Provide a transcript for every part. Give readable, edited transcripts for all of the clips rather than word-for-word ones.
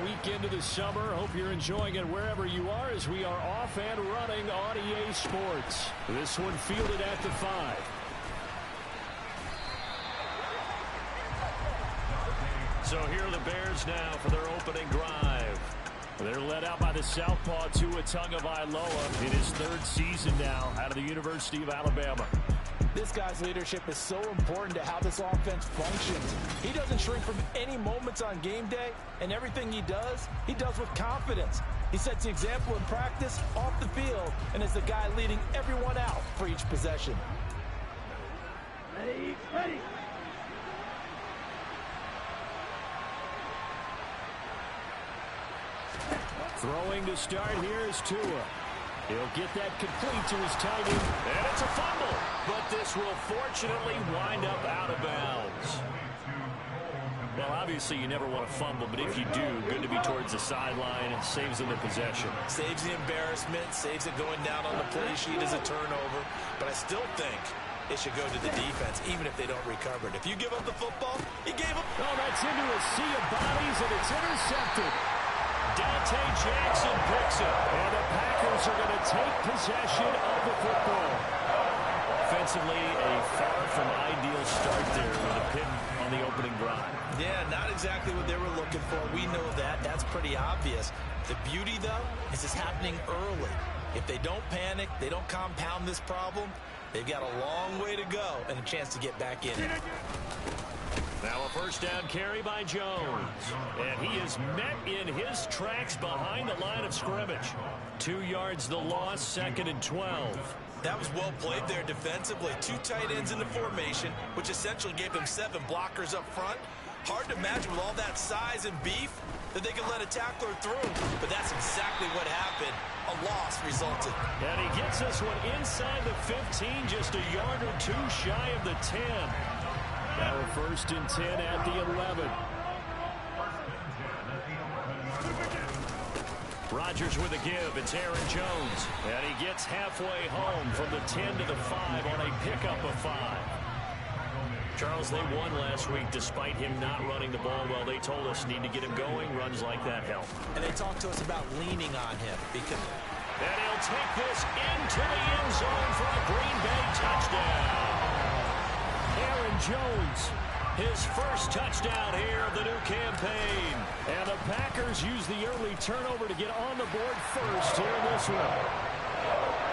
week into the summer. Hope you're enjoying it wherever you are as we are off and running on EA Sports. This one fielded at the 5. So here are the Bears now for their opening drive. They're led out by the southpaw Tua Tagovailoa in his 3rd season now out of the University of Alabama. This guy's leadership is so important to how this offense functions. He doesn't shrink from any moments on game day, and everything he does with confidence. He sets the example in practice, off the field, and is the guy leading everyone out for each possession. Ready. Throwing to start here is Tua. He'll get that complete to his tight end, and it's a fumble. But this will fortunately wind up out of bounds. Well, obviously you never want to fumble, but if you do, good to be towards the sideline. It saves them the possession. Saves the embarrassment, saves it going down on the play sheet as a turnover. But I still think it should go to the defense, even if they don't recover it. If you give up the football, you gave up. Oh, that's into a sea of bodies, and it's intercepted. Dante Jackson picks it, and the Packers are going to take possession of the football. Offensively, a far from ideal start there with a pin on the opening drive. Yeah, not exactly what they were looking for. We know that. That's pretty obvious. The beauty, though, is it's happening early. If they don't panic, they don't compound this problem, they've got a long way to go and a chance to get back in it. Now a first down carry by Jones. And he is met in his tracks behind the line of scrimmage. 2 yards the loss, 2nd and 12. That was well played there defensively. 2 tight ends in the formation, which essentially gave them 7 blockers up front. Hard to imagine with all that size and beef that they could let a tackler through. But that's exactly what happened. A loss resulted. And he gets this one inside the 15, just a yard or 2 shy of the 10. Now a 1st and 10 at the 11. Rodgers with a give. It's Aaron Jones. And he gets halfway home from the 10 to the 5 on a pickup of 5. Charles, they won last week despite him not running the ball well. They told us need to get him going. Runs like that help. And they talked to us about leaning on him. And he'll take this into the end zone for a Green Bay touchdown. Aaron Jones, his first touchdown here of the new campaign. And the Packers use the early turnover to get on the board first here in this one.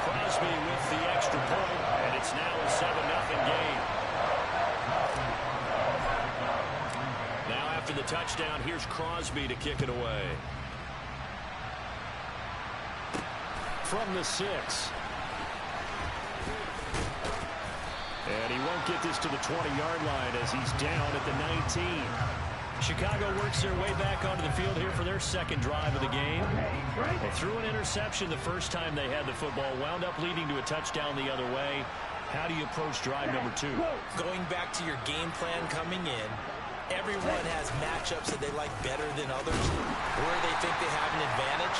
Crosby with the extra point, and it's now a 7-0 game. Now after the touchdown, here's Crosby to kick it away. From the 6. And he won't get this to the 20-yard line as he's down at the 19. Chicago works their way back onto the field here for their 2nd drive of the game. They threw an interception the first time they had the football, wound up leading to a touchdown the other way. How do you approach drive number 2? Going back to your game plan coming in, everyone has matchups that they like better than others, where they think they have an advantage.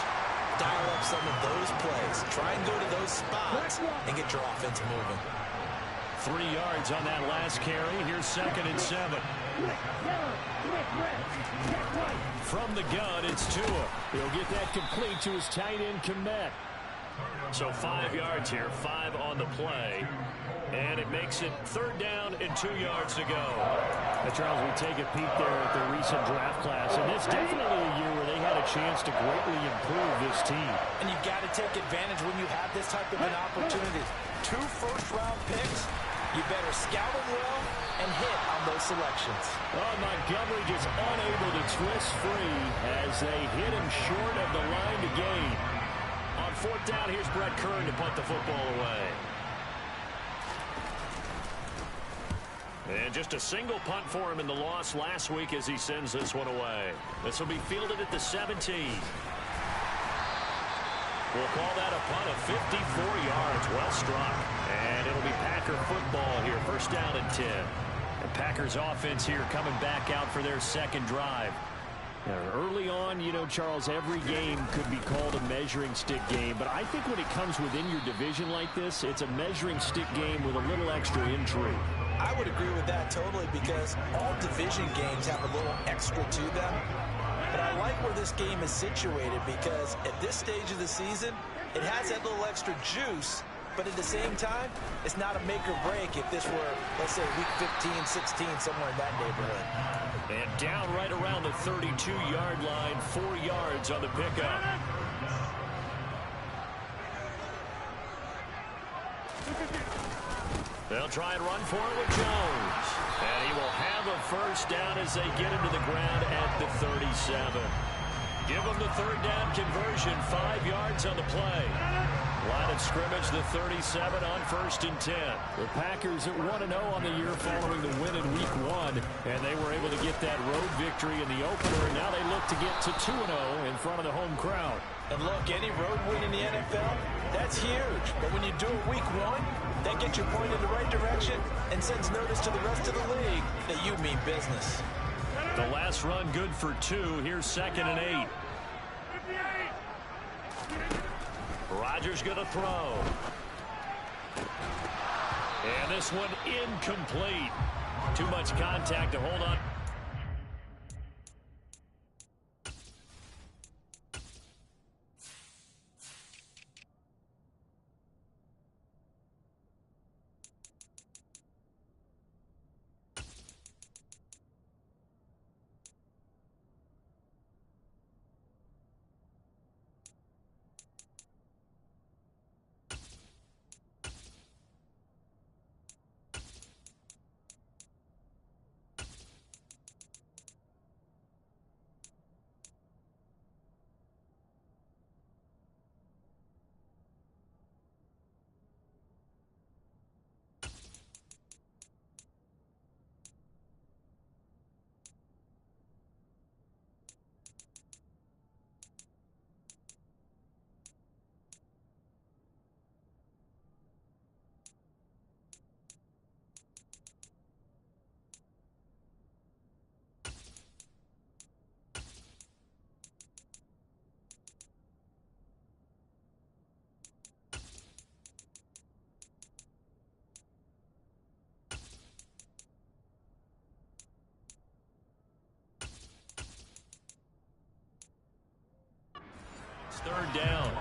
Dial up some of those plays. Try and go to those spots and get your offense moving. 3 yards on that last carry. Here's 2nd and 7. From the gun, it's Tua. He'll get that complete to his tight end, Komet. So 5 yards here, 5 on the play. And it makes it 3rd down and 2 yards to go. Now, Charles, we take a peek there at the recent draft class, and it's definitely a year where they had a chance to greatly improve this team. And you've got to take advantage when you have this type of an opportunity. 2 first-round picks. You better scout them well and hit on those selections. Oh, Montgomery just unable to twist free as they hit him short of the line to gain. On 4th down, here's Brett Kern to punt the football away. And just a single punt for him in the loss last week as he sends this one away. This will be fielded at the 17. We'll call that a punt of 54 yards. Well struck. And it'll be Packer football here. 1st down and 10. The Packers offense here coming back out for their 2nd drive. Now, early on, you know, Charles, every game could be called a measuring stick game. But I think when it comes within your division like this, it's a measuring stick game with a little extra intrigue. I would agree with that totally because all division games have a little extra to them. But I like where this game is situated because at this stage of the season, it has that little extra juice, but at the same time, it's not a make or break if this were, let's say, week 15, 16, somewhere in that neighborhood. And down right around the 32-yard line, 4 yards on the pickup. They'll try and run for it with Jones. And he will have a first down as they get into the ground at the 37. Give them the third down conversion, 5 yards on the play. Line of scrimmage, the 37 on 1st and 10. The Packers at 1-0 on the year following the win in Week 1, and they were able to get that road victory in the opener, and now they look to get to 2-0 in front of the home crowd. And look, any road win in the NFL, that's huge. But when you do it Week 1, that gets you pointed in the right direction and sends notice to the rest of the league that you mean business. The last run good for 2. Here's 2nd and 8. Rodgers going to throw. And this one incomplete. Too much contact to hold on. Third down.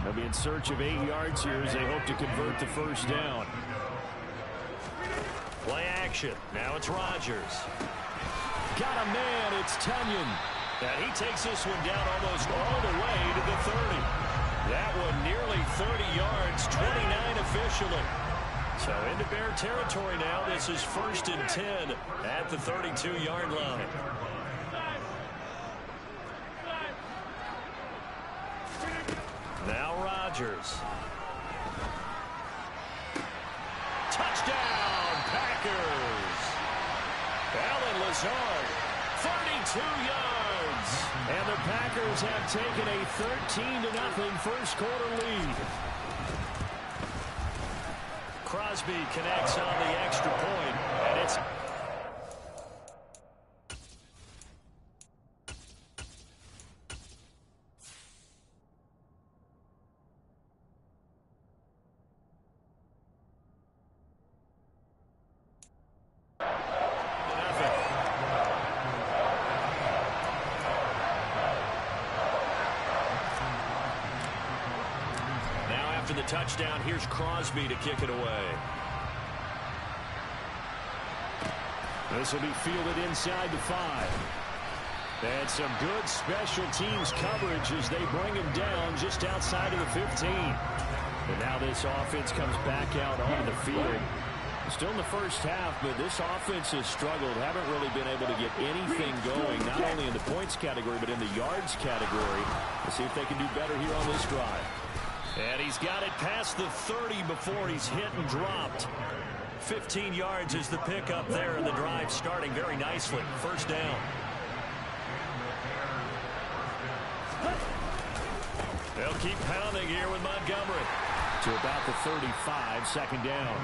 They'll be in search of 8 yards here as they hope to convert the first down. Play action. Now it's Rodgers. Got a man. It's Tunyon. And he takes this one down almost all the way to the 30. That one nearly 30 yards, 29 officially. So into Bear territory now. This is 1st and 10 at the 32-yard line. Now Rodgers. Touchdown, Packers. Allen Lazard, 32 yards. And the Packers have taken a 13-0 first quarter lead. Crosby connects on the extra point, and it's... After the touchdown, here's Crosby to kick it away. This will be fielded inside the 5. And some good special teams coverage as they bring him down just outside of the 15. And now this offense comes back out onto the field. Still in the first half, but this offense has struggled. Haven't really been able to get anything going, not only in the points category, but in the yards category. We'll see if they can do better here on this drive. And he's got it past the 30 before he's hit and dropped. 15 yards is the pickup there, and the drive starting very nicely. First down. They'll keep pounding here with Montgomery. To about the 35, second down.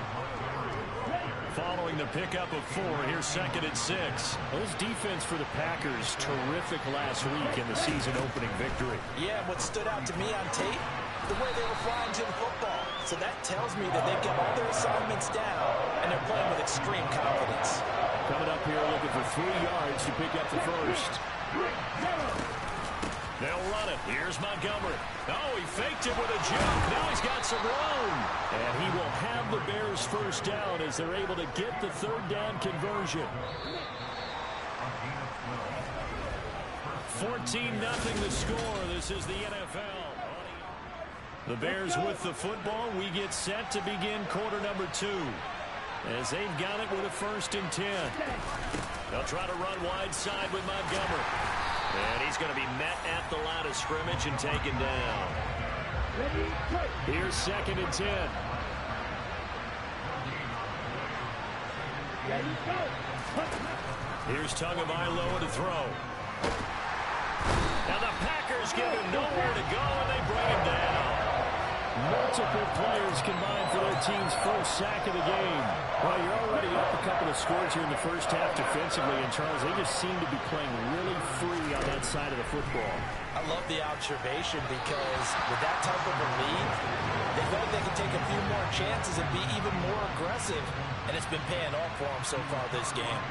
Following the pickup of 4, here's 2nd and 6. This defense for the Packers, terrific last week in the season-opening victory. Yeah, what stood out to me on tape, the way they were flying to the football. So that tells me that they've got all their assignments down, and they're playing with extreme confidence. Coming up here looking for 3 yards to pick up the first. They'll run it. Here's Montgomery. Oh, he faked it with a jump. Now he's got some room. And he will have the Bears first down as they're able to get the 3rd down conversion. 14-0 the score. This is the NFL. The Bears with the football. We get set to begin quarter number 2. As they've got it with a 1st and 10. They'll try to run wide side with Montgomery. And he's going to be met at the line of scrimmage and taken down. Here's 2nd and 10. Here's Tagovailoa to throw. Now the Packers give him nowhere to go, and they bring him down. Multiple players combined for their team's first sack of the game. Well, you're already up a couple of scores here in the first half defensively, and Charles, they just seem to be playing really free on that side of the football. I love the observation because with that type of a lead, they feel like they can take a few more chances and be even more aggressive, and it's been paying off for them so far this game.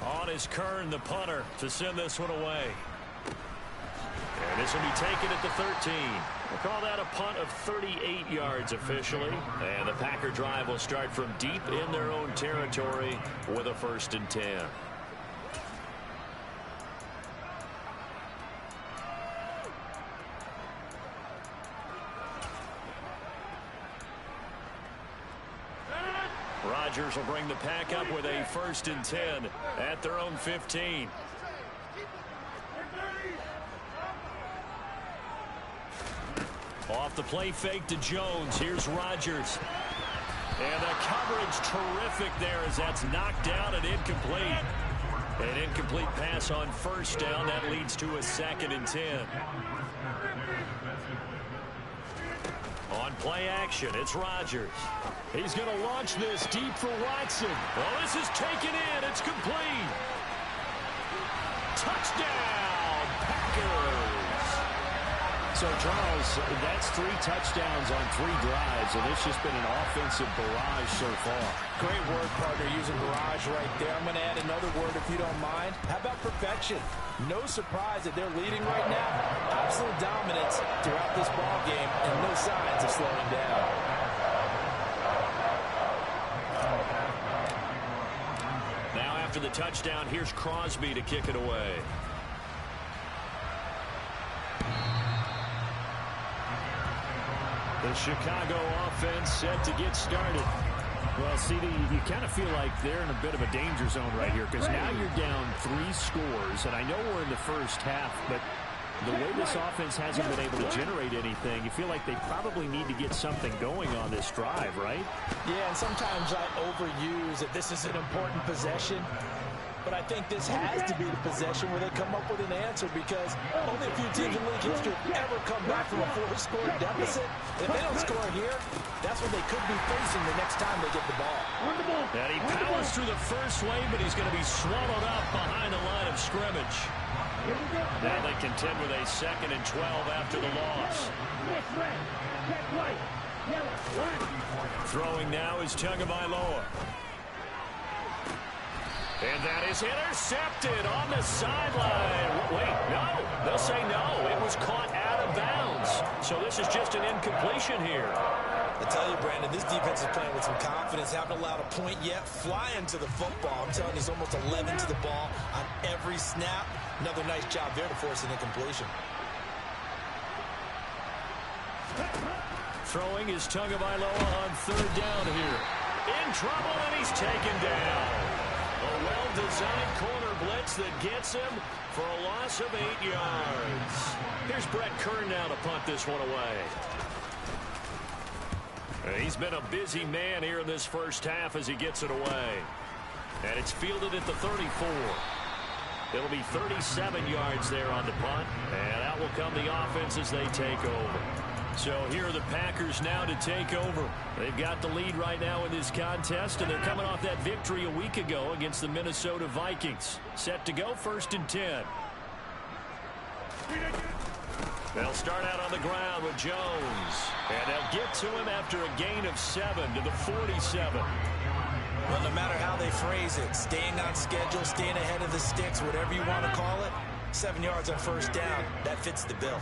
On is Kern, the punter, to send this one away. And this will be taken at the 13. We'll call that a punt of 38 yards officially. And the Packer drive will start from deep in their own territory with a 1st and 10. Rodgers will bring the Pack up with a 1st and 10 at their own 15. Off the play fake to Jones. Here's Rodgers. And the coverage terrific there as that's knocked down and incomplete. An incomplete pass on 1st down. That leads to a 2nd and 10. On play action, it's Rodgers. He's going to launch this deep for Watson. Well, this is taken in. It's complete. Touchdown, Packers. So, Charles, that's 3 touchdowns on 3 drives, and it's just been an offensive barrage so far. Great word, partner, using barrage right there. I'm going to add another word if you don't mind. How about perfection? No surprise that they're leading right now. Absolute dominance throughout this ball game, and no signs of slowing down. Now after the touchdown, here's Crosby to kick it away. The Chicago offense set to get started. Well, CD, you kind of feel like they're in a bit of a danger zone right here because now you're down 3 scores, and I know we're in the first half, but the way this offense hasn't been able to generate anything, you feel like they probably need to get something going on this drive, right? Yeah, and sometimes I overuse that this is an important possession. But I think this has to be the possession where they come up with an answer because only a few teams in league history have ever come back from a 4-score deficit. If they don't score here, that's what they could be facing the next time they get the ball. And he powers through the first wave, but he's going to be swallowed up behind the line of scrimmage. Now they contend with a 2nd and 12 after the loss. Throwing now is Tagovailoa. And that is intercepted on the sideline. Wait, no. They'll say no. It was caught out of bounds. So this is just an incompletion here. I tell you, Brandon, this defense is playing with some confidence. Haven't allowed a point yet. Flying to the football. I'm telling you, he's almost 11 to the ball on every snap. Another nice job there to force an incompletion. Throwing is Tagovailoa on 3rd down here. In trouble, and he's taken down. A well-designed corner blitz that gets him for a loss of 8 yards. Here's Brett Kern now to punt this one away. He's been a busy man here in this first half as he gets it away. And it's fielded at the 34. It'll be 37 yards there on the punt. And out will come the offense as they take over. So here are the Packers now to take over. They've got the lead right now in this contest, and they're coming off that victory a week ago against the Minnesota Vikings. Set to go 1st and 10. They'll start out on the ground with Jones. And they'll get to him after a gain of 7 to the 47. Well, no matter how they phrase it, staying on schedule, staying ahead of the sticks, whatever you want to call it, 7 yards on first down, that fits the bill.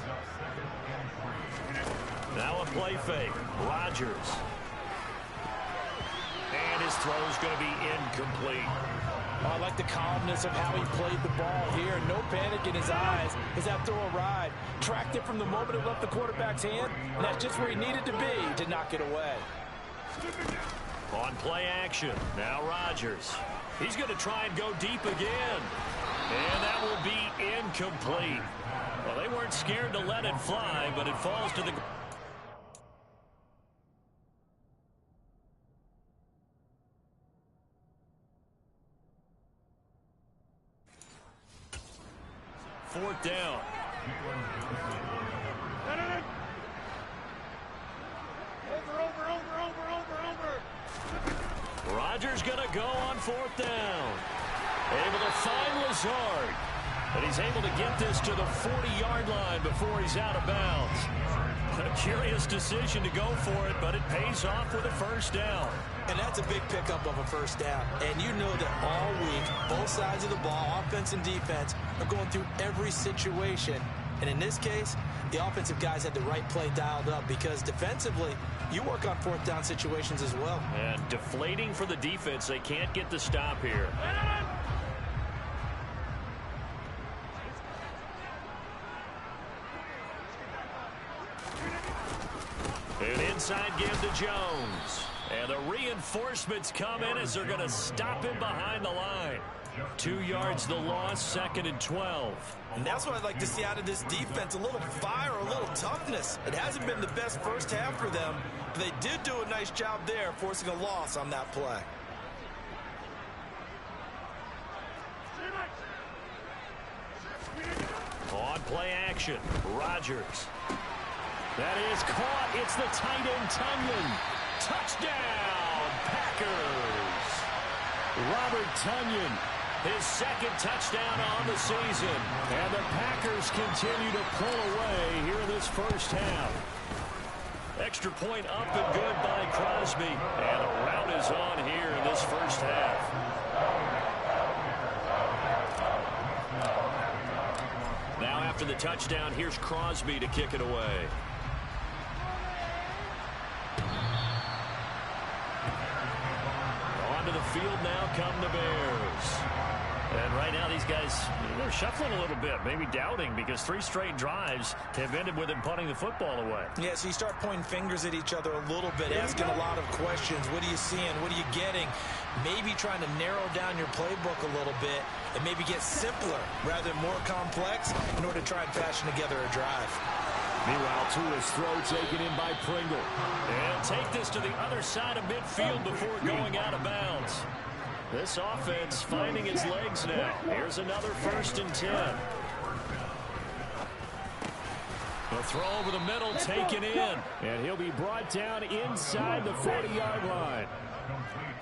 Now a play fake. Rodgers. And his throw is going to be incomplete. Oh, I like the calmness of how he played the ball here. No panic in his eyes as that throw arrived. Tracked it from the moment it left the quarterback's hand, and that's just where he needed to be to knock it away. On play action, now Rodgers. He's going to try and go deep again. And that will be incomplete. Well, they weren't scared to let it fly, but it falls to the... Fourth down. Rodgers going to go on fourth down. Able to find Lazard. But he's able to get this to the 40-yard line before he's out of bounds. A curious decision to go for it, but it pays off with a first down. And that's a big pickup of a first down. And you know that all week, both sides of the ball, offense and defense, are going through every situation. And in this case, the offensive guys had the right play dialed up because defensively, you work on fourth down situations as well. And deflating for the defense. They can't get the stop here. An inside give to Jones. And the reinforcements come in as they're going to stop him behind the line. 2 yards the loss, 2nd and 12. And that's what I'd like to see out of this defense, a little fire, a little toughness. It hasn't been the best first half for them, but they did do a nice job there, forcing a loss on that play. On play action, Rodgers. That is caught. It's the tight end, Tunyon. Touchdown, Packers. Robert Tunyon, his 2nd touchdown on the season. And the Packers continue to pull away here in this first half. Extra point up and good by Crosby. And a rout is on here in this first half. Now after the touchdown, here's Crosby to kick it away. Onto the field now come the Bears. And right now these guys, they're shuffling a little bit, maybe doubting, because 3 straight drives have ended with them punting the football away. Yeah, so you start pointing fingers at each other a little bit, asking a lot of questions. What are you seeing? What are you getting? Maybe trying to narrow down your playbook a little bit and maybe get simpler rather than more complex in order to try and fashion together a drive. Meanwhile, Tua's throw taken in by Pringle. And take this to the other side of midfield before going out of bounds. This offense finding its legs now. Here's another 1st and 10. The throw over the middle taken in. And he'll be brought down inside the 40-yard line.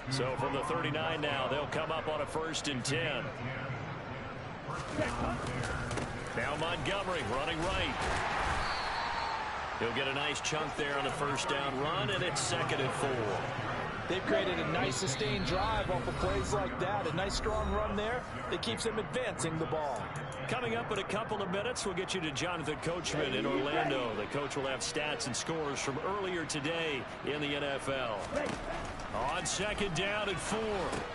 So from the 39 now, they'll come up on a 1st and 10. Now Montgomery running right. He'll get a nice chunk there on the first down run, and it's 2nd and 4. They've created a nice sustained drive off of plays like that. A nice strong run there that keeps them advancing the ball. Coming up in a couple of minutes, we'll get you to Jonathan Coachman in Orlando. The coach will have stats and scores from earlier today in the NFL. On 2nd down and 4.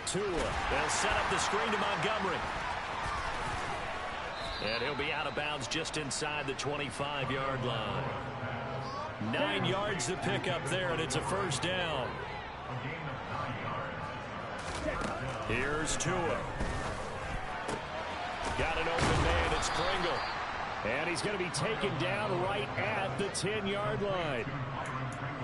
Tua. They'll set up the screen to Montgomery. And he'll be out of bounds just inside the 25-yard line. 9 yards to pick up there, and it's a first down. Here's Tua. Got an open man. It's Pringle. And he's going to be taken down right at the 10-yard line.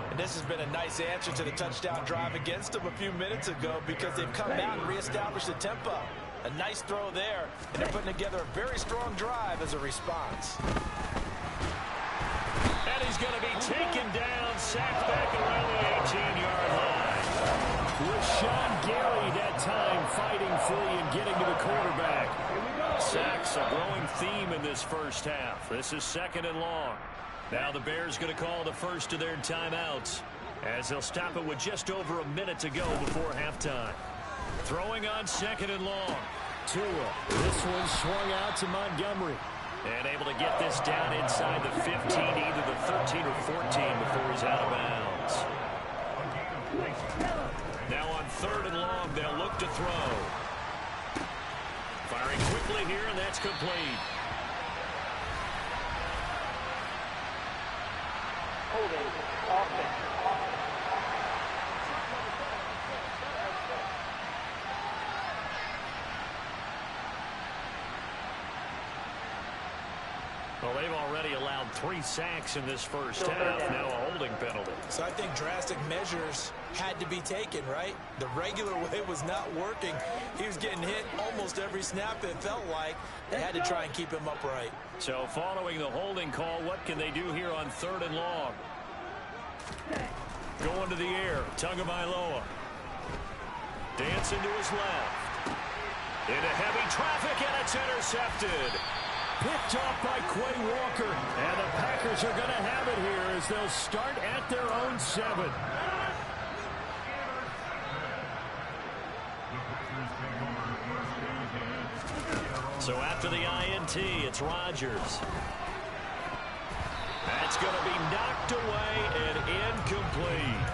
And this has been a nice answer to the touchdown drive against them a few minutes ago because they've come out and reestablished the tempo. A nice throw there, and they're putting together a very strong drive as a response. And he's going to be taken down, sacked back around the 18-yard line. Rashawn Gary that time fighting free and getting to the quarterback. Sacks a growing theme in this first half. This is 2nd and long. Now the Bears going to call the first of their timeouts as they'll stop it with just over a minute to go before halftime. Throwing on 2nd and long. Tua. This one swung out to Montgomery. And able to get this down inside the 15, either the 13 or 14 before he's out of bounds. Now on 3rd and long, they'll look to throw. Firing quickly here, and that's complete. Holding offense. Well, they've already allowed 3 sacks in this first half. Now a holding penalty. So I think drastic measures had to be taken, right? The regular way was not working. He was getting hit almost every snap, it felt like. They had to try and keep him upright. So following the holding call, what can they do here on 3rd and long? Going to the air. Tagovailoa. Dancing to his left. Into heavy traffic, and it's intercepted. Picked off by Quay Walker. And the Packers are going to have it here as they'll start at their own 7. So after the INT, it's Rodgers. That's going to be knocked away and incomplete.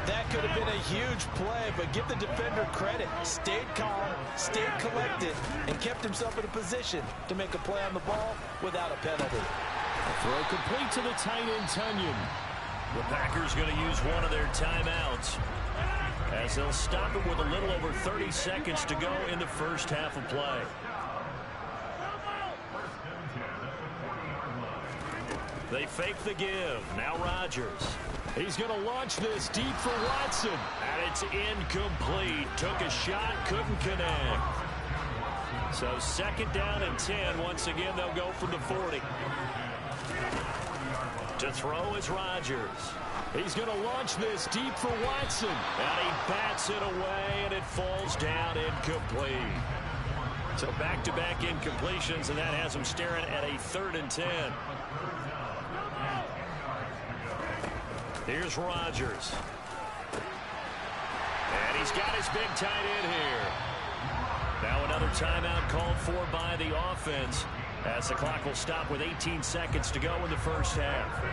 That could have been a huge play, but give the defender credit. Stayed calm, stayed collected, and kept himself in a position to make a play on the ball without a penalty. A throw complete to the tight end, Tunyon. The Packers going to use one of their timeouts as they'll stop it with a little over 30 seconds to go in the first half of play. They fake the give. Now Rodgers. He's going to launch this deep for Watson. And it's incomplete. Took a shot, couldn't connect. So 2nd down and 10. Once again, they'll go from the 40. To throw is Rodgers. He's going to launch this deep for Watson. And he bats it away, and it falls down incomplete. So back-to-back incompletions, and that has him staring at a 3rd and 10. Here's Rodgers. And he's got his big tight end here. Now another timeout called for by the offense as the clock will stop with 18 seconds to go in the first half.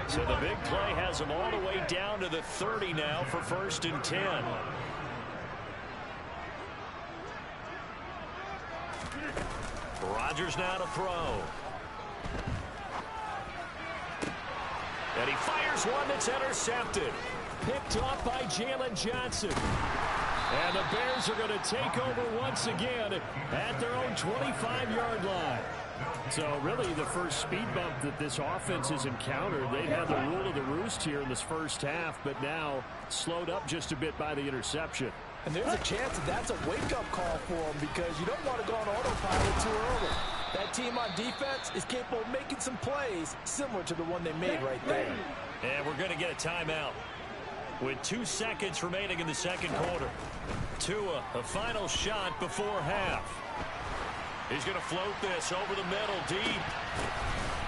So the big play has him all the way down to the 30 now for 1st and 10. Rodgers now to throw. And he fires one that's intercepted. Picked off by Jalen Johnson. And the Bears are going to take over once again at their own 25-yard line. So really the first speed bump that this offense has encountered. They've had the rule of the roost here in this first half, but now slowed up just a bit by the interception. And there's a chance that that's a wake-up call for them because you don't want to go on autopilot too early. That team on defense is capable of making some plays similar to the one they made right there. And we're going to get a timeout with 2 seconds remaining in the 2nd quarter. Tua, a final shot before half. He's going to float this over the middle deep.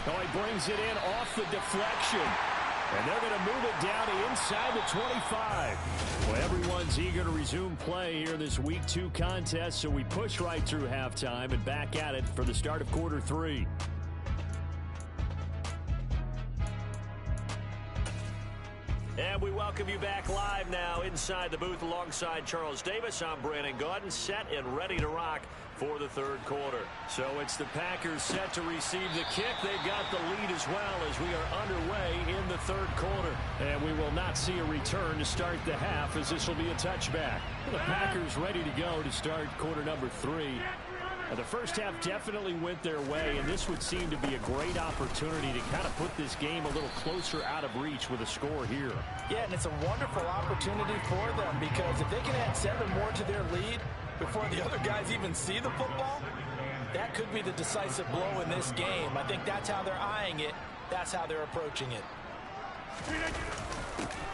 Oh, he brings it in off the deflection. And they're going to move it down to inside the 25. Well, everyone's eager to resume play here in this Week 2 contest, so we push right through halftime and back at it for the start of quarter 3. And we welcome you back live now inside the booth alongside Charles Davis. I'm Brandon Gaudin, set and ready to rock for the 3rd quarter. So it's the Packers set to receive the kick. They've got the lead as well as we are underway in the 3rd quarter. And we will not see a return to start the half as this will be a touchback. The Packers ready to go to start quarter number 3. The first half definitely went their way, and this would seem to be a great opportunity to kind of put this game a little closer out of reach with a score here. Yeah, and it's a wonderful opportunity for them because if they can add 7 more to their lead before the other guys even see the football, that could be the decisive blow in this game. I think that's how they're eyeing it. That's how they're approaching it.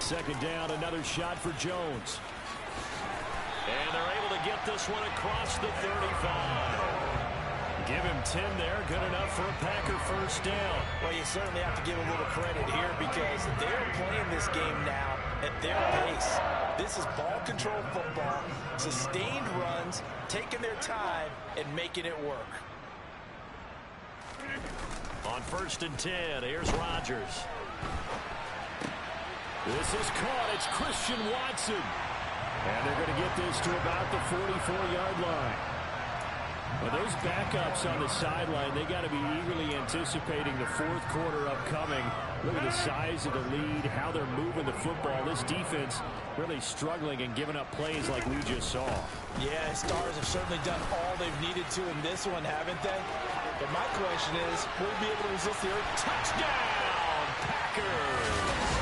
2nd down, another shot for Jones. And they're able to get this one across the 35. Give him 10 there. Good enough for a Packer first down. Well, you certainly have to give a little credit here because they're playing this game now at their pace. This is ball control football, sustained runs, taking their time, and making it work. On 1st and 10, here's Rodgers. This is caught. It's Christian Watson. And they're going to get this to about the 44-yard line. Well, those backups on the sideline, they got to be eagerly anticipating the fourth quarter upcoming. Look at the size of the lead, how they're moving the football. This defense really struggling and giving up plays like we just saw. Yeah, Stars have certainly done all they've needed to in this one, haven't they? But my question is, will we be able to resist the earth? Touchdown, Packers!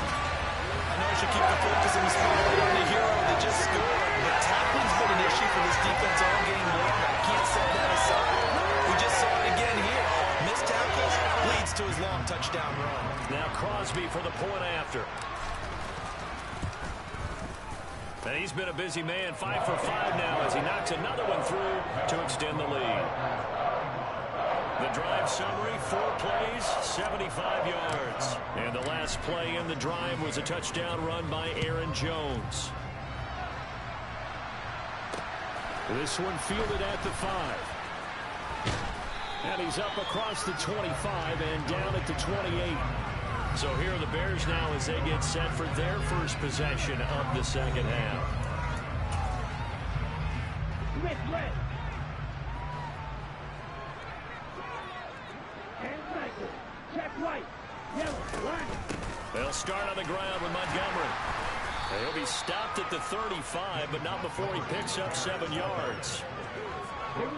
I know I should keep the focus and the spotlight on the hero that just scored, but tackling's been an issue for this defense all game long. I can't set that aside. We just saw it again here. Missed tackles leads to his long touchdown run. Now Crosby for the point after. And he's been a busy man, 5 for 5 now as he knocks another one through to extend the lead. The drive summary, 4 plays, 75 yards. And the last play in the drive was a touchdown run by Aaron Jones. This one fielded at the 5. And he's up across the 25 and down at the 28. So here are the Bears now as they get set for their first possession of the second half. Red. Check right. Yellow. Line. They'll start on the ground with Montgomery. He'll be stopped at the 35, but not before he picks up 7 yards.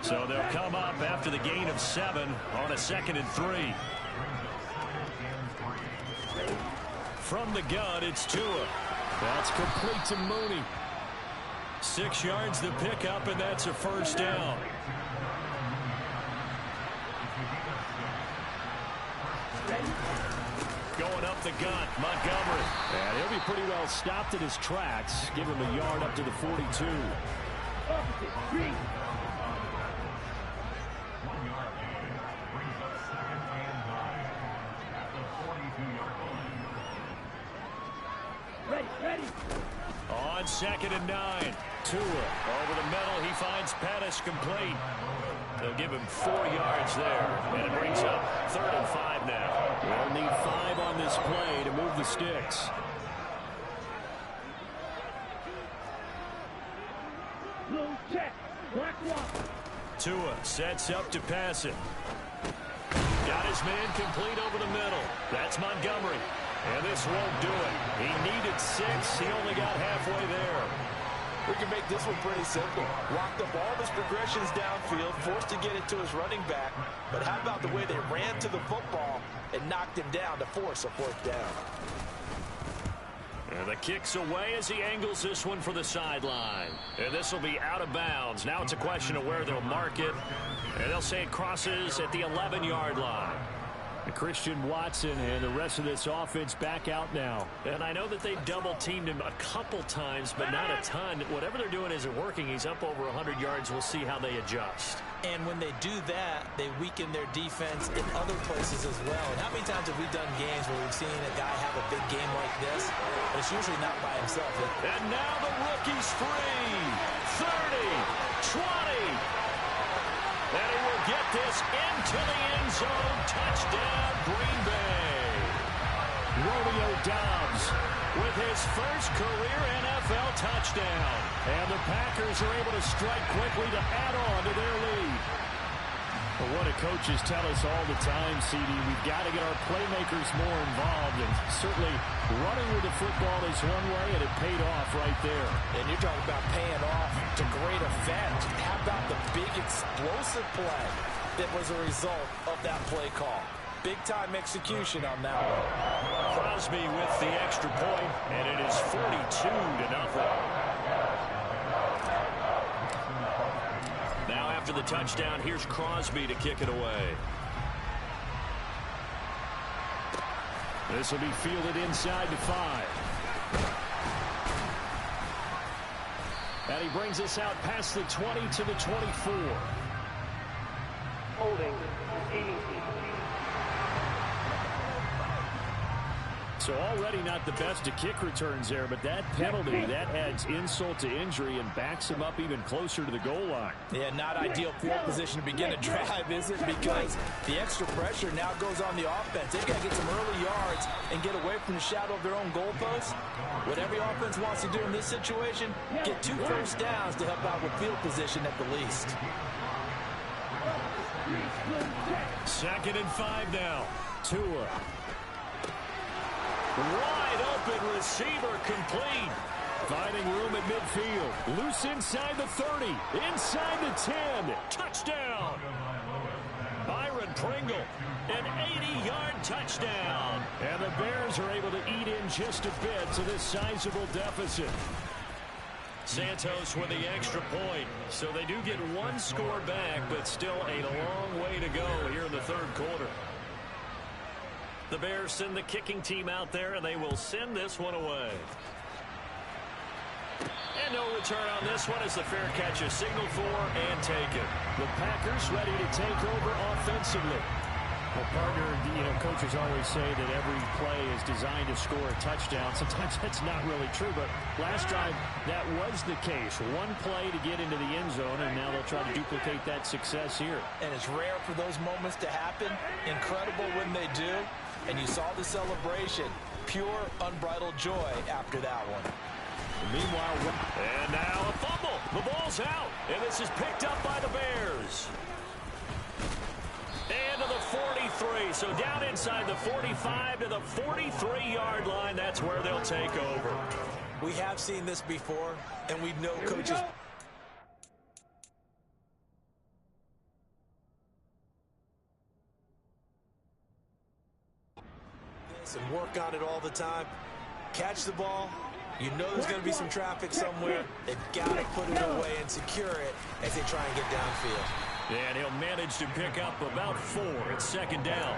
So they'll come up after the gain of 7 on a 2nd and 3. From the gun, it's Tua. That's complete to Mooney. 6 yards the pickup, and that's a first down. Going up the gut, Montgomery. And he'll be pretty well stopped in his tracks. Give him a yard up to the 42. Green. Ready. On 2nd and 9. Tua over the middle. He finds Pettis complete. They'll give him 4 yards there. And it brings up 3rd and 5 now. They'll need 5 on this play to move the sticks. Blue check. Black one. Tua sets up to pass it. Got his man complete over the middle. That's Montgomery. And this won't do it. He needed 6. He only got halfway there. We can make this one pretty simple. Locked up all his progressions downfield, forced to get it to his running back. But how about the way they ran to the football and knocked him down to force a 4th down? And the kick's away as he angles this one for the sideline. And this will be out of bounds. Now it's a question of where they'll mark it. And they'll say it crosses at the 11-yard line. Christian Watson and the rest of this offense back out now. And I know that they double-teamed him a couple times, but not a ton. Whatever they're doing isn't working. He's up over 100 yards. We'll see how they adjust. And when they do that, they weaken their defense in other places as well. And how many times have we done games where we've seen a guy have a big game like this? But it's usually not by himself. And now the rookie's free. 30, 20. And he will get this into the end zone. Touchdown, Green Bay. Romeo Doubs with his first career NFL touchdown. And the Packers are able to strike quickly to add on to their lead. But what do coaches tell us all the time, CD? We've got to get our playmakers more involved. And certainly running with the football is one way, and it paid off right there. And you're talking about paying off to great effect. How about the big explosive play that was a result of that play call? Big-time execution on that one. Crosby with the extra point, and it is 42-0. Now after the touchdown, here's Crosby to kick it away. This will be fielded inside the 5. And he brings us out past the 20 to the 24. Holding. Easy. So already not the best of kick returns there, but that penalty, that adds insult to injury and backs him up even closer to the goal line. Yeah, not ideal field position to begin a drive, is it? Because the extra pressure now goes on the offense. They've got to get some early yards and get away from the shadow of their own goalpost. What every offense wants to do in this situation, get 2 first downs to help out with field position at the least. 2nd and 5 now. Tua. Wide open receiver complete. Finding room at midfield. Loose inside the 30. Inside the 10. Touchdown. Byron Pringle. An 80-yard touchdown. And the Bears are able to eat in just a bit to this sizable deficit. Santos with the extra point. So they do get 1 score back, but still a long way to go here in the 3rd quarter. The Bears send the kicking team out there, and they will send this one away. And no return on this one as the fair catch is signaled for and taken. The Packers ready to take over offensively. Well, partner, coaches always say that every play is designed to score a touchdown. Sometimes that's not really true, but last drive, that was the case. 1 play to get into the end zone, and now they'll try to duplicate that success here. And it's rare for those moments to happen. Incredible when they do. And you saw the celebration. Pure, unbridled joy after that one. Meanwhile, and now a fumble. The ball's out, and this is picked up by the Bears. And to the 43, so down inside the 45 to the 43-yard line. That's where they'll take over. We have seen this before, and we know coaches... and work on it all the time. Catch the ball. You know there's going to be some traffic somewhere. They've got to put it away and secure it as they try and get downfield. And he'll manage to pick up about 4 at 2nd down.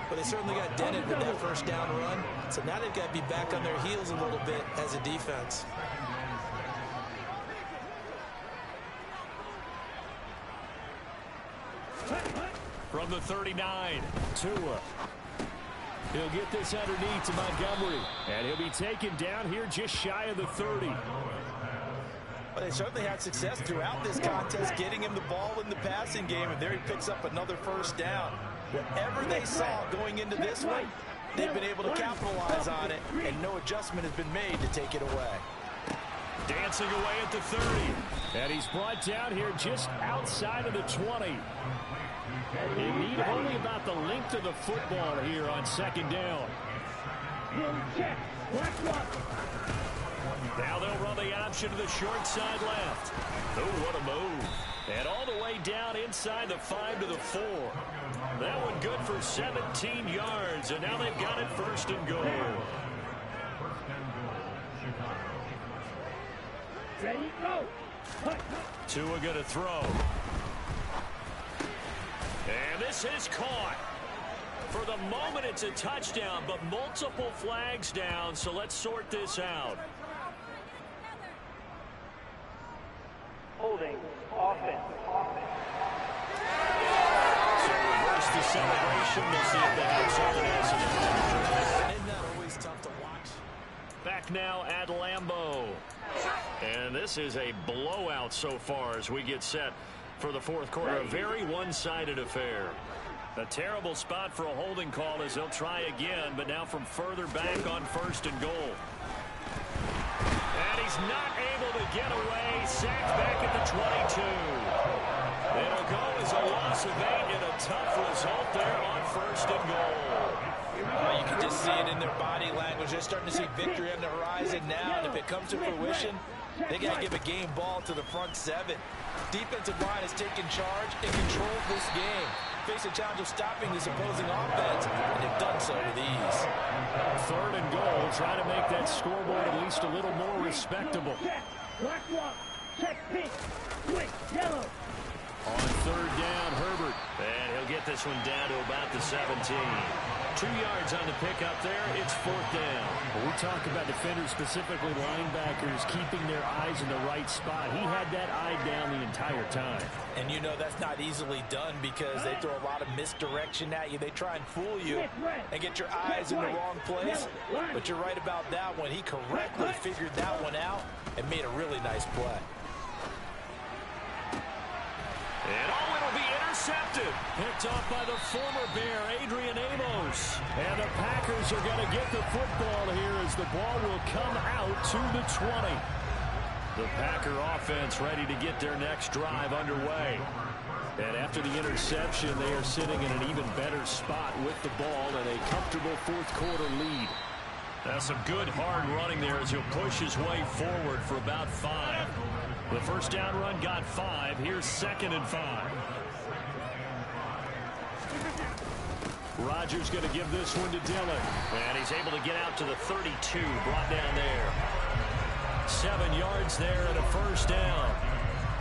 But they certainly got dented with that first down run. So now they've got to be back on their heels a little bit as a defense. From the 39, Tua. He'll get this underneath to Montgomery. And he'll be taken down here just shy of the 30. Well, they certainly had success throughout this contest, getting him the ball in the passing game, and there he picks up another first down. Whatever they saw going into this one, they've been able to capitalize on it, and no adjustment has been made to take it away. Dancing away at the 30. And he's brought down here just outside of the 20. In need of only about the length of the football here on 2nd down. Now they'll run the option to the short side left. Oh, what a move. And all the way down inside the 5 to the 4. That one good for 17 yards, and now they've got it 1st and goal. Ready, go. Tua going to throw. And this is caught. For the moment, it's a touchdown, but multiple flags down, so let's sort this out. Holding, offense. So reverse the celebration. We'll see if they have something else in the Isn't that always tough to watch? Back now at Lambeau. And this is a blowout so far as we get set for the 4th quarter. A very one-sided affair. A terrible spot for a holding call as they'll try again, but now from further back on 1st and goal. And he's not able to get away. Sacked back at the 22. It'll go as a loss of 8 and a tough result there on 1st and goal. Well, you can just see it in their body language. They're starting to see victory on the horizon now, and if it comes to fruition, they got to give a game ball to the front 7. Defensive line has taken charge and controlled this game. Face a challenge of stopping this opposing offense, and they've done so with ease. 3rd and goal, trying to make that scoreboard at least a little more respectable. Black walk, check pink, quick, yellow. On 3rd down, Herbert. And he'll get this one down to about the 17. 2 yards on the pickup there. It's 4th down. Well, we talk about defenders, specifically linebackers, keeping their eyes in the right spot. He had that eye down the entire time. And you know that's not easily done because they throw a lot of misdirection at you. They try and fool you and get your eyes in the wrong place. But you're right about that one. He correctly figured that one out and made a really nice play. And it'll be intercepted. Picked off by the former Bear, Adrian Amos. And the Packers are going to get the football here as the ball will come out to the 20. The Packer offense ready to get their next drive underway. And after the interception, they are sitting in an even better spot with the ball and a comfortable fourth-quarter lead. That's some good hard running there as he'll push his way forward for about 5. The first down run got 5. Here's 2nd and 5. Rodgers going to give this one to Dillon. And he's able to get out to the 32, brought down there. 7 yards there and a first down.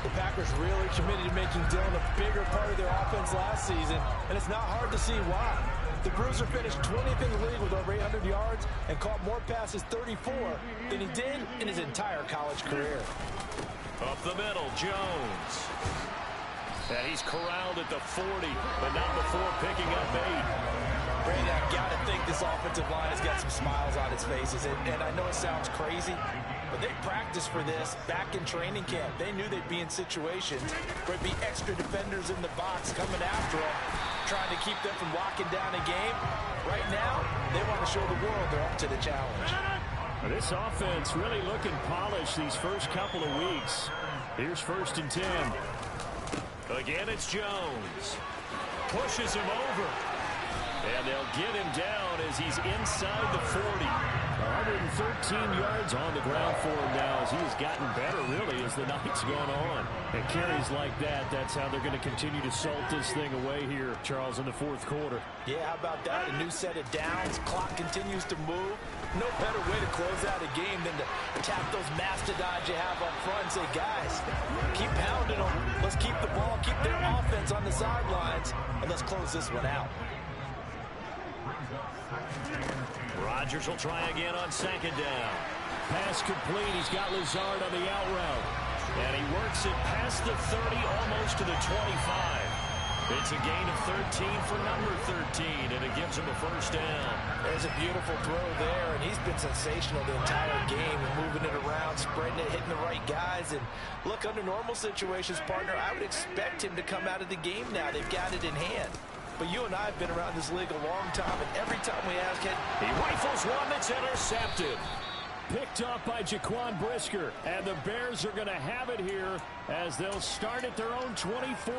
The Packers really committed to making Dillon a bigger part of their offense last season, and it's not hard to see why. The Bruiser finished 20th in the league with over 800 yards and caught more passes, 34, than he did in his entire college career. Up the middle, Jones. And he's corralled at the 40, but not before picking up 8. Brandon, I got to think this offensive line has got some smiles on its faces, and I know it sounds crazy, but they practiced for this back in training camp. They knew they'd be in situations where it'd be extra defenders in the box coming after them, trying to keep them from locking down a game. Right now, they want to show the world they're up to the challenge. This offense really looking polished these first couple of weeks. Here's 1st and 10. Again, it's Jones. Pushes him over. And they'll get him down as he's inside the 40. 113 yards on the ground for him now as he has gotten better, really, as the night's gone on. And carries like that, that's how they're going to continue to salt this thing away here, Charles, in the fourth quarter. Yeah, how about that? A new set of downs. Clock continues to move. No better way to close out a game than to tap those mastodons you have up front and say, guys, keep pounding them. Let's keep the ball, keep their offense on the sidelines, and let's close this one out. Rodgers will try again on 2nd down. Pass complete. He's got Lazard on the out route. And he works it past the 30, almost to the 25. It's a gain of 13 for number 13, and it gives him a first down. There's a beautiful throw there, and he's been sensational the entire game, and moving it around, spreading it, hitting the right guys. And look, under normal situations, partner, I would expect him to come out of the game now. They've got it in hand. But you and I have been around this league a long time, and every time we ask it, he rifles one that's intercepted. Picked off by Jaquan Brisker, and the Bears are going to have it here as they'll start at their own 24.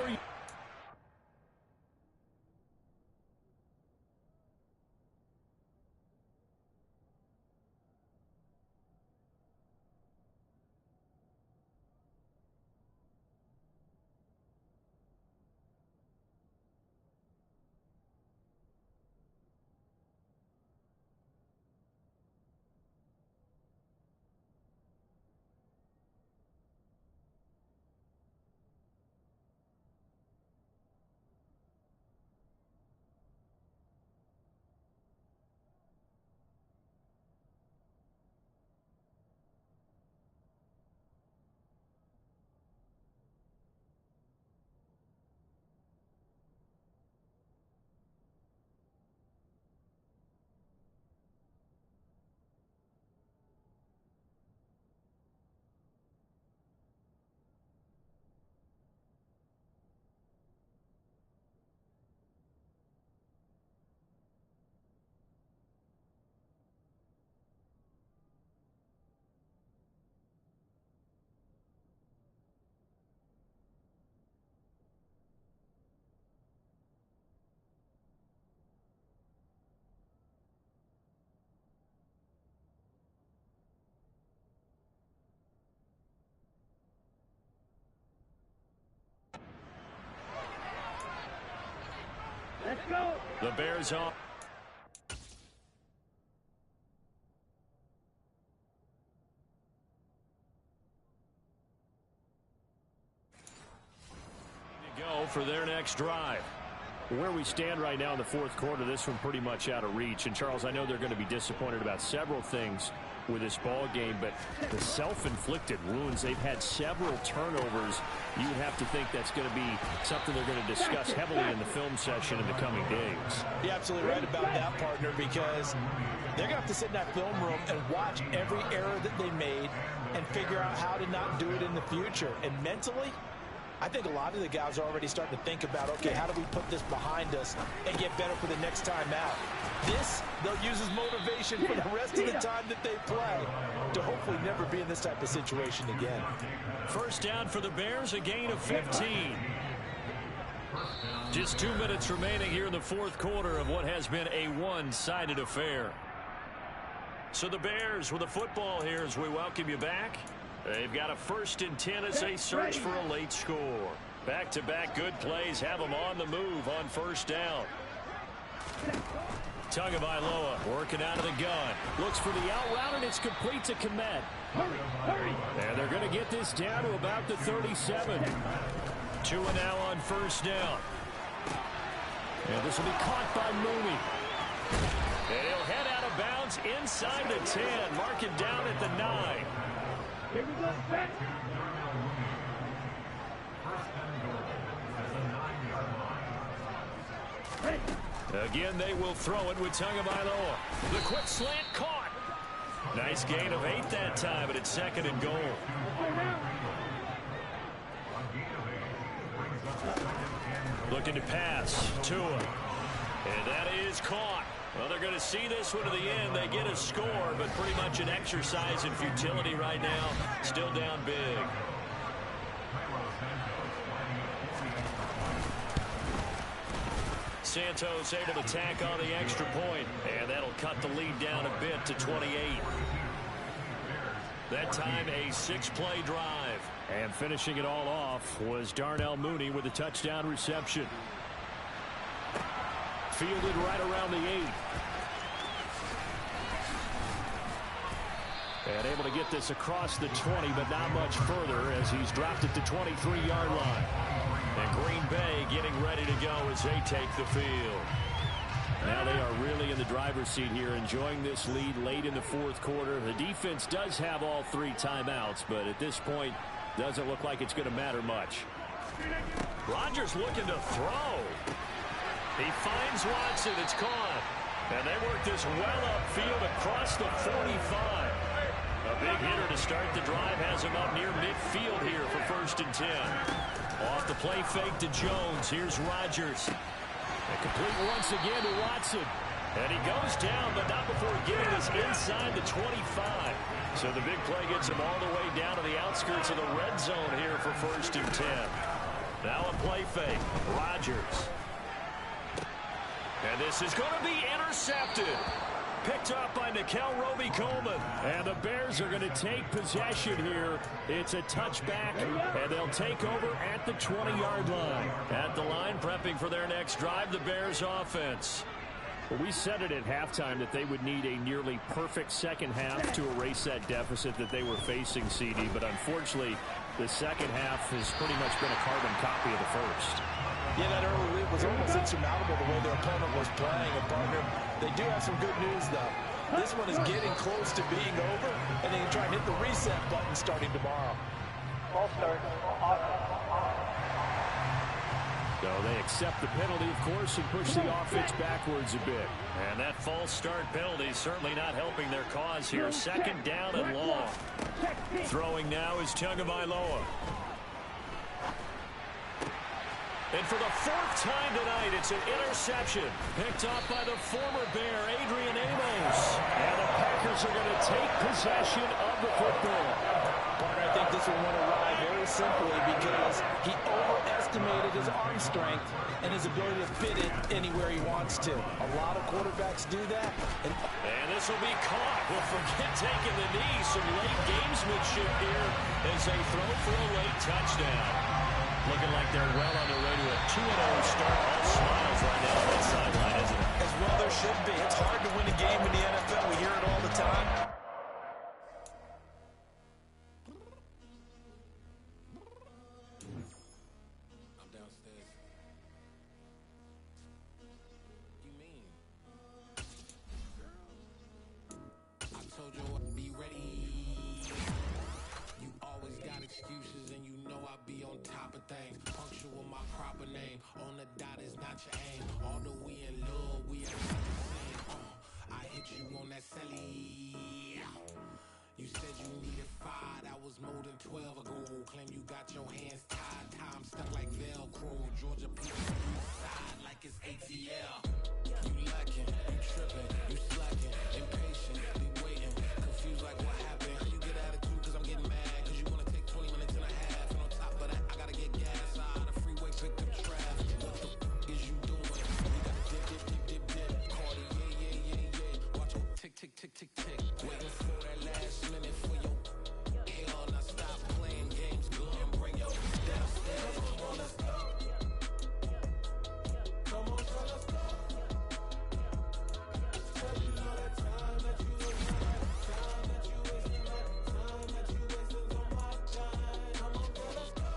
Let's go. The Bears on. To go for their next drive. Where we stand right now in the fourth quarter, this one pretty much out of reach. And, Charles, I know they're going to be disappointed about several things with this ball game, but the self-inflicted wounds, they've had several turnovers. You would have to think that's going to be something they're going to discuss heavily in the film session in the coming days. You're absolutely right about that, partner, because they're going to have to sit in that film room and watch every error that they made and figure out how to not do it in the future. And mentally, I think a lot of the guys are already starting to think about, okay, how do we put this behind us and get better for the next time out? This, they'll use as motivation for the rest of the time that they play to hopefully never be in this type of situation again. First down for the Bears, a gain of 15. Just 2 minutes remaining here in the fourth quarter of what has been a one-sided affair. So the Bears with the football here as we welcome you back. They've got a 1st and 10 as they search for a late score. Back-to-back good plays have them on the move on first down. Tagovailoa working out of the gun. Looks for the out route, and it's complete to Komet. And they're going to get this down to about the 37. 2 and now on first down. And this will be caught by Mooney. And he'll head out of bounds inside the 10. Mark it down at the 9. Here we go, back. Again, they will throw it with Tagovailoa. The quick slant caught. Nice gain of 8 that time, but it's 2nd and goal. Looking to pass. Tua. And that is caught. Well, they're going to see this one to the end. They get a score, but pretty much an exercise in futility right now. Still down big. Santos able to tack on the extra point, and that'll cut the lead down a bit to 28. That time a 6-play drive. And finishing it all off was Darnell Mooney with a touchdown reception. Fielded right around the 8. And able to get this across the 20, but not much further as he's dropped it to 23-yard line. And Green Bay getting ready to go as they take the field. Now they are really in the driver's seat here, enjoying this lead late in the fourth quarter. The defense does have all 3 timeouts, but at this point, doesn't look like it's going to matter much. Rodgers looking to throw. He finds Watson. It's caught. And they work this well upfield across the 45. A big hitter to start the drive has him up near midfield here for 1st and 10. Off the play fake to Jones. Here's Rodgers. And complete once again to Watson. And he goes down, but not before getting this inside the 25. So the big play gets him all the way down to the outskirts of the red zone here for 1st and 10. Now a play fake. Rodgers. And this is going to be intercepted. Picked up by Nickel Roby-Coleman. And the Bears are going to take possession here. It's a touchback, and they'll take over at the 20-yard line. At the line, prepping for their next drive, the Bears offense. Well, we said it at halftime that they would need a nearly perfect second half to erase that deficit that they were facing, CD. But unfortunately, the second half has pretty much been a carbon copy of the first. Yeah, that early lead was almost insurmountable the way their opponent was playing. And, partner, they do have some good news, though. This one is getting close to being over, and they can try and hit the reset button starting tomorrow. Ball start. So they accept the penalty, of course, and push the offense backwards a bit. And that false start penalty is certainly not helping their cause here. 2nd down and long. Throwing now is Tagovailoa. And for the 4th time tonight, it's an interception. Picked off by the former Bear, Adrian Amos. And the Packers are going to take possession of the football. Partner, I think this one went awry very simply because he overestimated his arm strength and his ability to fit it anywhere he wants to. A lot of quarterbacks do that. And this will be caught. Well, forget taking the knee. Some late gamesmanship here as they throw for a late touchdown. Looking like they're well on their way to a 2-0 start. All smiles right now on that sideline, isn't it? As well there should be. It's hard to win a game in the NFL. We hear it all the time. I'm downstairs. proper name. On the dot is not your aim. Although we in love, we are not the same. I hit you on that celly. You said you needed 5, that was more than 12 ago. Claim you got your hands tied, time stuck like Velcro. Georgia people side like it's ATL. You lacking, you tripping, you slacking, impatient, be waiting, confused like what happened. How you get attitude cause I'm getting mad, cause you wanna take 20 minutes and a half. And on top of that, I gotta get gas out the freeway, pick up traffic. What the f is you doing? We got dip, Cardi, yeah. Watch your tick, tick, tick, tick, tick. Waiting for that last minute for your hell. Now stop playing games, go and bring your downstairs. Come on, let's go. Come on, girl, let's go. Tell you all that time that you wasting, time that you wasting, time that you wasting on my time. Come on, girl, let's go.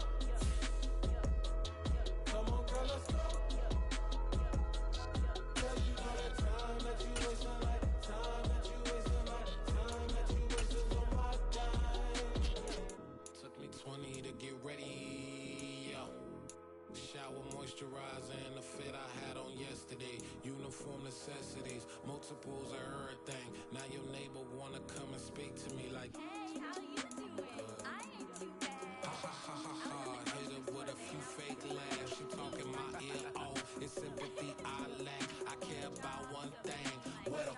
Come on, girl, let's go. Tell you all that time that you wasting, time that you wasting, time that you wasting on my time. Took me 20 to get ready, yo. Shower, moisturizer, and the fit I had on yesterday. Uniform necessities, multiples of everything. Now your neighbor wanna come and speak to me like, Hey, how you doing? I ain't too bad. ha ha ha ha ha. Hit her with a few fake laughs. She talking my ear off. It's sympathy I lack. I care about one thing. What up?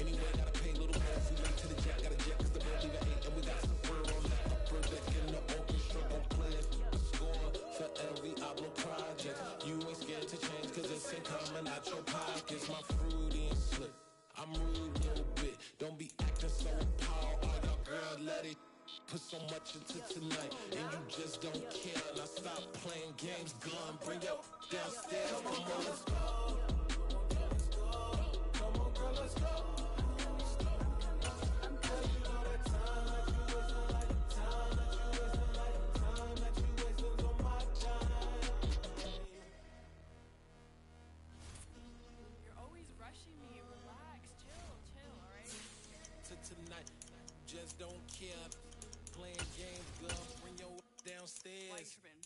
Anyway, gotta pay a little more. If we late to the jet, got a jet cause the bill leave at 8. And we got some fur on that upper deck in the orchestra. Gon' play a score for every Oblo project. You ain't scared to change cause it's ain't coming out your pockets. My fruity and slip. I'm rude a little bit. Don't be acting so appalled. Oh, your girl, let it put so much into tonight. And you just don't care. Now stop playing games, gun. Bring your downstairs. Come on, let's go. Come on, girl, let's go. Rushing me. Relax. Chill, all right? To tonight, just don't care. Playing games, girl. Bring your downstairs. Why you tripping?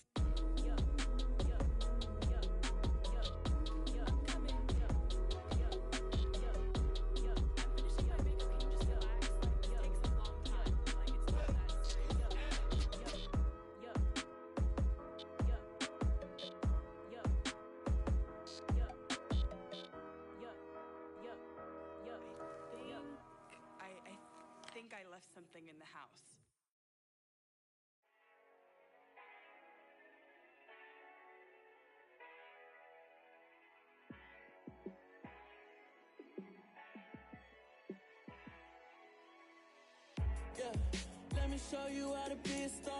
I'm coming. I'm finishing my makeup. Can you just relax? Like, it takes a long time. Like, it's not that serious. I think I left something in the house. Yeah, let me show you how to be a star.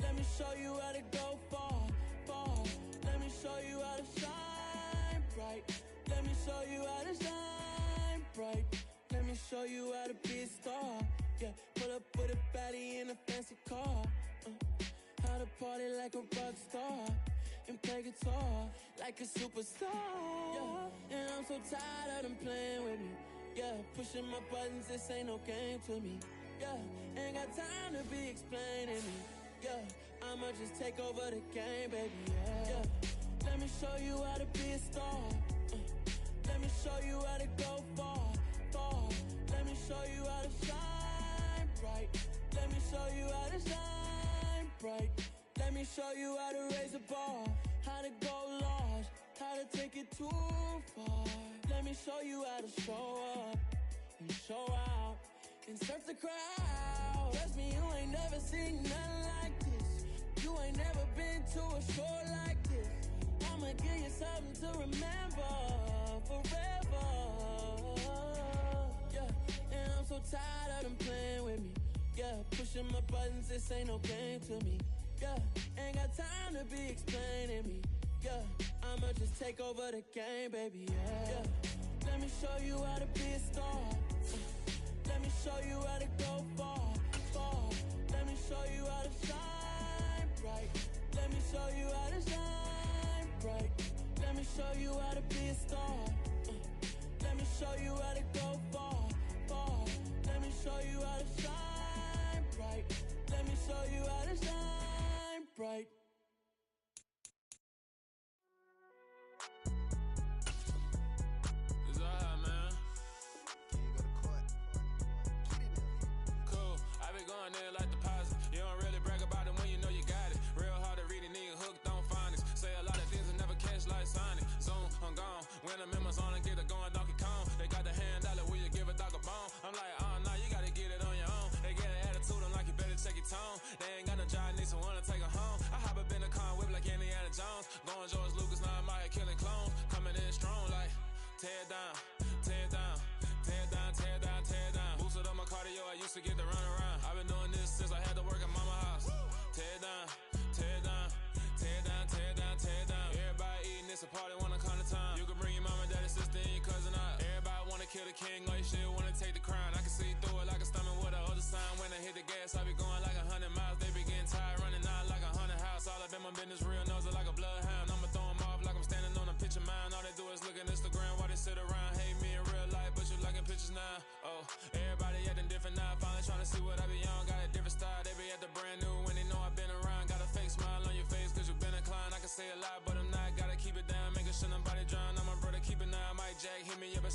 Let me show you how to go far, far. Let me show you how to shine bright. Let me show you how to shine bright. Let me show you how to be a star. Yeah, pull up with a baddie in a fancy car. How to party like a rock star and play guitar like a superstar. Yeah, and I'm so tired of them playing with me. Yeah, pushing my buttons, this ain't no game to me. Yeah, ain't got time to be explaining me. Yeah, I'ma just take over the game, baby. Yeah, let me show you how to be a star. Let me show you how to go far, far. Let me show you how to shine bright. Let me show you how to shine bright. Let me show you how to raise a bar, how to go large, how to take it too far. Let me show you how to show up and show out and surf the crowd. Trust me, you ain't never seen nothing like this. You ain't never been to a show like this. I'ma give you something to remember forever. Yeah, and I'm so tired of them playing with me. Yeah, pushing my buttons, this ain't no game to me. Yeah, ain't got time to be explaining me. Yeah, I'ma just take over the game, baby. Yeah, let me show you how to be a star. Let me show you how to go far, far. Let me show you how to shine bright. Let me show you how to shine bright. Let me show you how to be a star. Let me show you how to go far, far. Let me show you how to shine bright. Let me show you how to shine bright. It's alright, man. Can you go to court? Get it up. Cool. I be going there like deposit. You don't really brag about it when you know you got it. Real hard to read a nigga hooked on phonics. Say a lot of things and never catch like Sonic. Zone, I'm gone. When I'm in my zone and get it going Donkey Kong. They got the hand dollar, will you give a dog a bone? I'm like, oh no, you gotta get it on your own. They get an attitude, I'm like, you better check your tone. They ain't got no job, need someone to take her home. I hop up in a car, whip like Indiana Jones. Going George Lucas, now I'm out here killing clones. Coming in strong like, tear down, tear down, tear down, tear down, tear down. Boosted up my cardio, I used to get to run around. I've been doing this since I had to work at mama house. Tear down, tear down, tear down, tear down, tear down. Everybody eating, it's a party, wanna come to time. You can bring your mama, daddy, sister, and your cousin out. Everybody wanna kill the king, or you shit wanna take the crown. I can see through it like a stomach with a other sign. When I hit the gas, I be going like 100 miles. They be getting tired, running out like 100 house. All up in my business, real nose like a bloodhound. I'ma throw 'em off like I'm standing on a picture mound. All they do is look at Instagram while they sit around. Hate me in real life, but you liking pictures now. Oh, everybody acting different now. Finally trying to see what I be on. Got a different style, they be at the brand new when they know I've been around. Got a fake smile on your face cause you been inclined. I can say a lot, but I'm not. Gotta keep it down, making sure nobody drown. I'm my brother, keep it now. Mike Jack hit me up and